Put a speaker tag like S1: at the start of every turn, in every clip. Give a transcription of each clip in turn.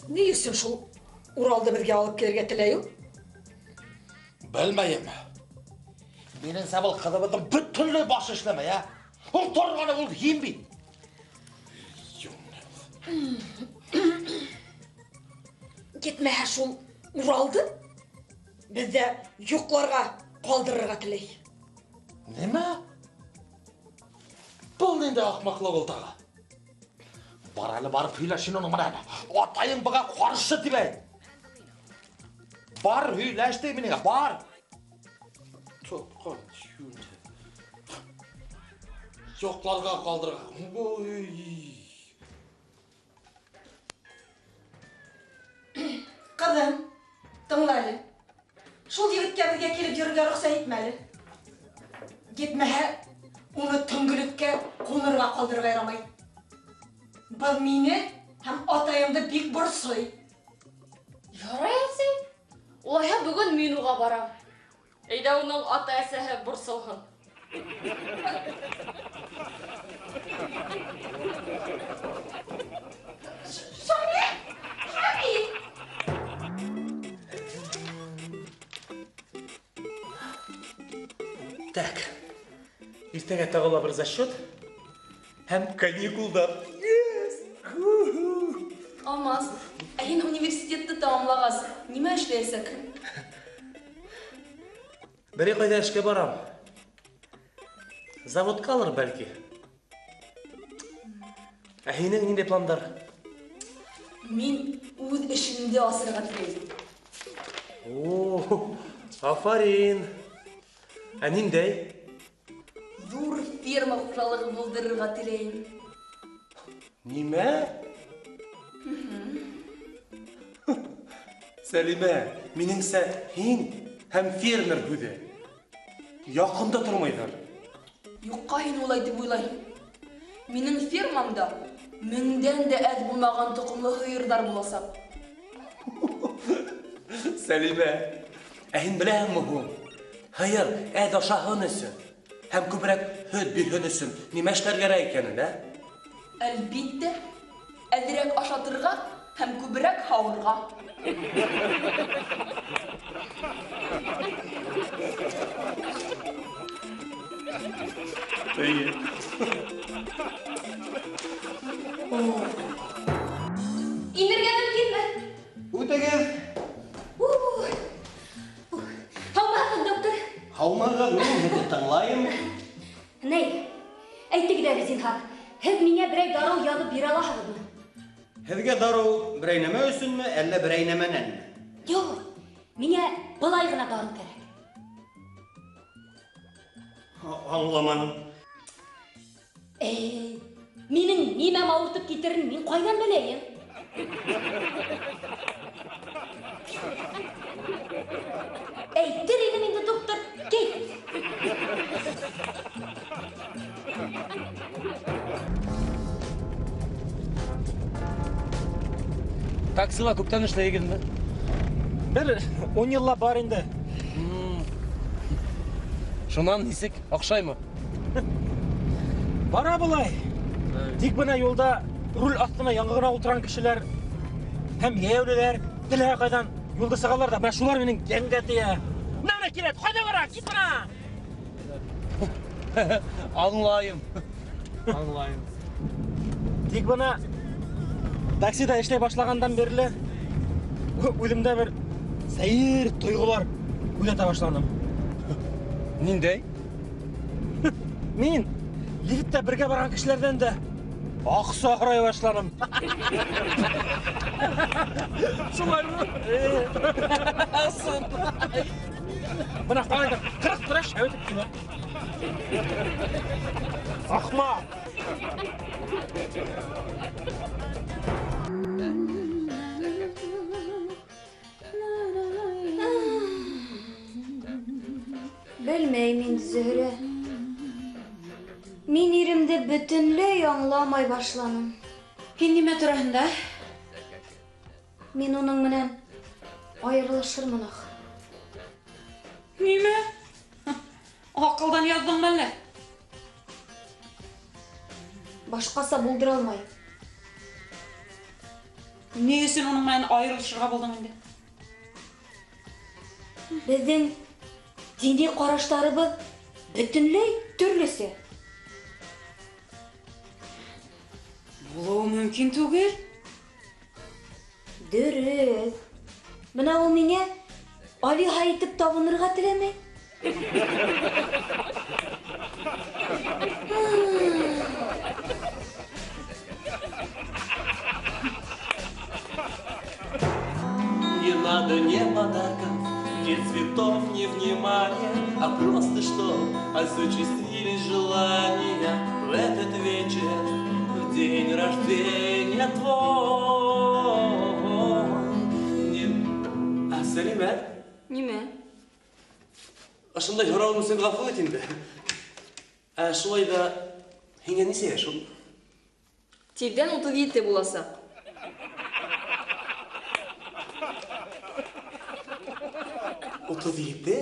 S1: Ne istiyorsun şu Ural'da birge alıp gelirge tileyin?
S2: Bilmeyim. Benim sabıl kadabadım bütünlüğü başı işleme ya. O torganı oldu yiyeyim bir.
S1: Gitme her şu Ural'dı. Biz de yoklarga kaldırırga tiley.
S2: Neme? Bu nende akmakla oldu ağa? Barali barıp hüyleşin onu bana. Atayın bana karşı tiley. Bar hüyleşti minine bar. Tutkan şunca. Yoklarga kaldırga.
S1: Kızım, tınlaylı. Şul yigitke birge kelip yürüge rıksa etmeli. Gitmehe, onu tüngülükke konurga kaldırga yaramay. Bu meni hem atayımda bik bir soy.
S3: Yarayası. Olaya bugün minuga baram. Eyda onun atayası hep bir sılhın.
S1: Şami! Şami!
S4: Так, иртеге тагыла бир зачет һәм каникулдар.
S3: Алмаз, әйін университетті тамамлағаз. Неме эшләйсек?
S4: Бери кайда эшкә барам. Заводка алыр бәлки. Ә һинең нинди пландар?
S3: Мин үз эшемдә асырга теләйм.
S4: О, афарин. Ә ниндәй?
S3: Зур ферма хуҗалыгы булдырырга теләйм.
S4: Нимә? Сәлимә, минеңсә һин һәм фермер бүде. Якында тормайдар.
S3: Юкка һин улай дип уйлайм. Минең фермамда 1000дән дә әз булмаган тукымлы һыйырдар буласак.
S4: Сәлимә, ә һин беләһеңме бу? Һыйыр әз ашаһын өсөн һәм күбрәк һөт бирһен өсөн нимә эшләргә кирәк икәнен, ә?
S3: Әлбиттә, әзрәк ашатырга һәм күбрәк һавырга.
S4: Әйе.
S3: Инергә мөмкинме?
S5: Үтегез.
S3: Һаумыһыз, доктор.
S5: Һаумыгыз, мин тыңлайым.
S6: Ней, әйтегеҙ зинһар, һеҙ миңә берәй дарыу яҙып бирә алаһығыҙмы?
S5: Һеҙгә дарыу берәй нәмә өсөнмө, әллә берәй нәмәнәнме?
S6: Юҡ, миңә былай ғына дарыу кәрәк.
S5: Аңламаным.
S6: Минең нимәм ауыртып китерен мин ҡайҙан беләйем? Әйтер идем инде, доктор, кит!
S4: Таксила күптән эшләйгезме?
S7: Бер 10 йылла бар инде.
S4: Шунан нисек, оҡшаймы?
S7: Бара былай. Тик бына юлда руль астына яңғына ултырған кешеләр һәм йәйәүлеләр теләһә ҡайҙан юлды сығалар да, менә шулар минең йәнгә тейә. Нәмә киләт, ҡайҙа бара? Кит бына!
S4: Аңлайым. Аңлайым.
S7: Тик бына таксида эшләй башлағандан бирле үҙемдә бер сәйер тойғолар уята башланым.
S4: Ниндәй?
S7: Мин лифттә бергә барған кешеләрҙән дә аҡса һорай башланым. Шулаймы? Бына ҡарайҙыр, 40 тыраш әүетеп килә. Ахмаҡ!
S6: Белмәйм инде, Зөһрә. Мин иремде бөтенләй аңламай башланым.
S1: Һин нимә тураһында?
S6: Мин уның менән аерылышырмын ах.
S1: Нимә? Акылдан яздыңмы әллә?
S6: Башкаса булдыра алмайм.
S1: Ни өчен уның менән аерылышырга булдың инде?
S6: Безнең дини караштарыбыз бөтенләй төрлесе.
S1: Булуы мөмкин түгел.
S6: Дөрес. Менә ул миңа Алиха итеп табынырга теләмәй.
S4: Не надо ни подарков, ни цветов, ни внимания, а просто что осуществили желания в этот вечер, в день рождения твой. Сәлимә,
S3: Нимә?
S4: ошондай һорауым өчен гафу ит инде. Шулай да һиңа нисә яшь ул?
S3: Тиздән 37 буласак.
S4: Утыз ете?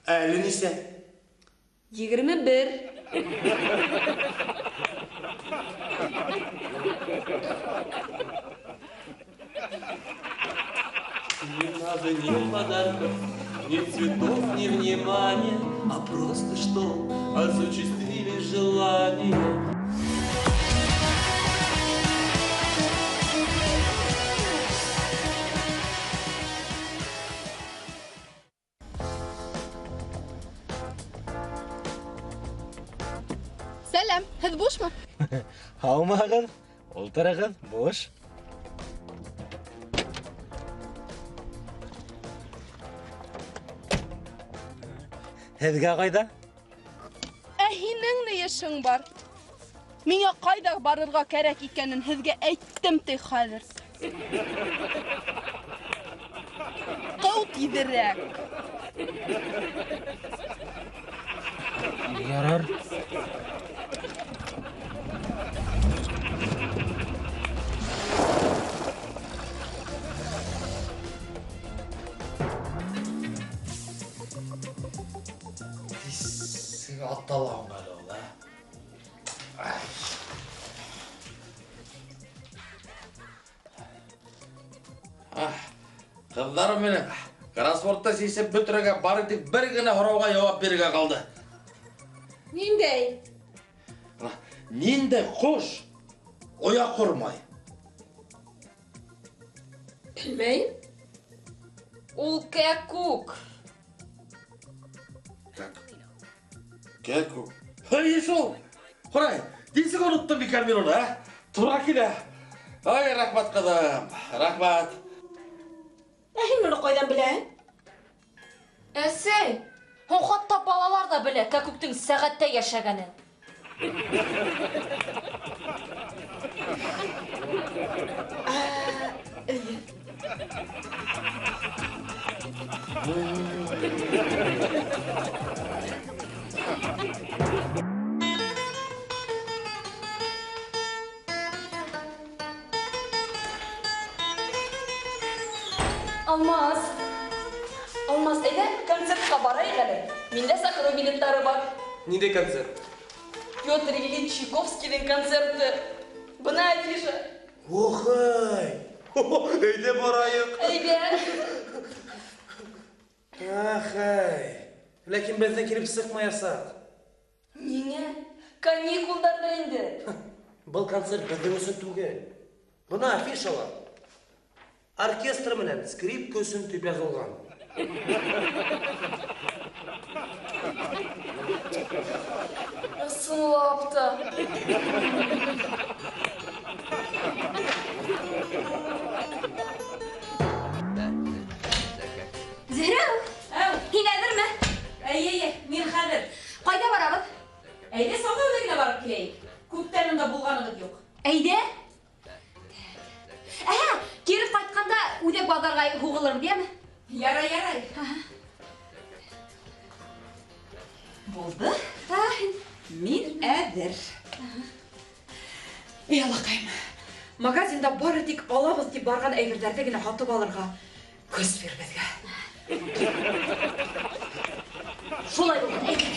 S4: Әле нисә?
S3: 21.
S4: Не надо ни подарков, ни цветов, ни внимания, а просто что осуществили желание.
S3: Сәлам, һез бушмы?
S7: Һаумыгыз, ултырыгыз, буш. Һезгә кайда?
S3: Һинең ни эшең бар? Миңа кайда барырга кирәк икәнен һезгә әйттем ти хәзер. Кау тизрәк.
S7: Ярар.
S2: Атталауын әлі ол, Қыздарым менің, кроссвордта сейсеп бүтіріге бары тек бір гіне ұрауға жауап беруге қалды.
S1: Ниндәй?
S2: Ниндәй қош, оя құрмай.
S3: Білмәйм. Ул кәкүк.
S2: Кәку. Ей, шол! Құрай, дейсік ұныттым бекер мен оны, Тұра келе. Ай, рахмат қадам, рахмат.
S1: Һин моны кайдан беләһең?
S6: Әсәй, һәм хатта балалар да белә кәкүктең сәгатьтә яшәгәнен.
S3: Алмаз, әйдә, концертка барайык әле. Миндә сахар билетлары бар.
S4: Ниндәй концерт?
S3: Петр Ильич Чайковскийның концерты. Бына афиша.
S4: Охай! Әйдә барайык.
S3: Әйдә.
S4: Ахай! Ләкин бездән килеп сыкмаясак.
S3: Ниңә? Каникулдарда инде.
S4: Бұл концерт безнең өчен түгел. Бына афишалар. Оркестр менән скрипка өчен дип язылган.
S3: Ысынлап та.
S6: Зөһрә, һин әзерме?
S1: Әйе, мин хәзер.
S6: Кайда барабыз?
S1: Әйдә, сауда үзәгенә барып киләйек. Күптән монда булганыбыз юк.
S6: Әйдә. Кире кайтканда үзәк базарга һугылыр, дияме?
S1: Ярай. Болды. Мин әдір. Алақайым, магазинда бары тик алабыз деп барған әйбердерді генә һатып алырга көз бир безгә.
S6: Шулай булган, әйдә.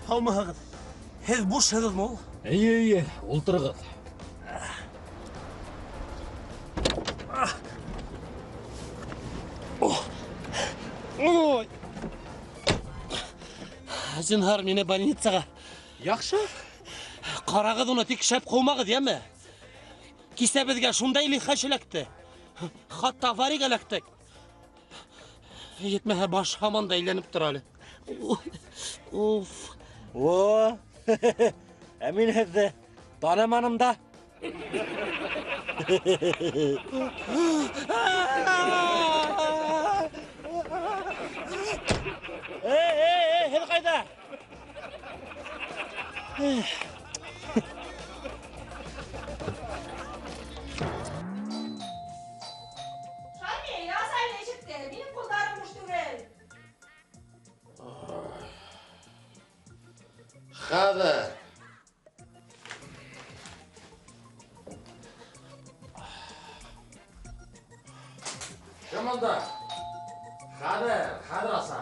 S4: Алмағыз. Һез бушһыз мо?
S7: Ие, ултыргыз.
S4: Ой. Зинһар мине больницага.
S7: Яхшы?
S4: Карагыз уны тикшәп кылмагыз, яме? Кисә безгә шундай лихач эләкте. Хатта авария эләктек. Етмәһә баш һаман да әйләнеп тора әле. Уф.
S7: О, ә мин һезне таныманым да. Һез кайда?
S1: Шами, ясай ничекте? Минем кулдарым буш түгел.
S2: Хәзер. Команда. Хәзер аса.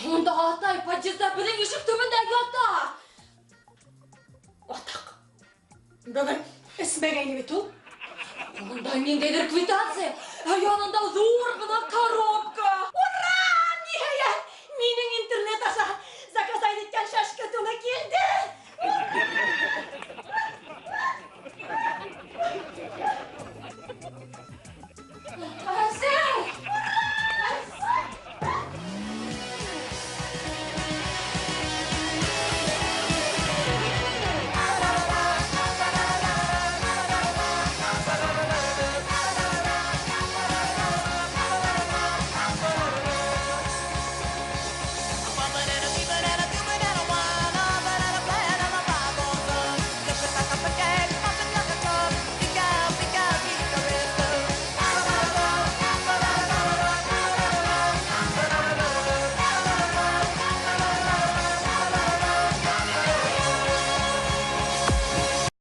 S3: Онда атай подъездда белең ишек төбендә ята.
S1: Атак. Бөгөн эсмәгәйне бит ул.
S3: Онда ниндидер квитанция, янында зур гына коробка.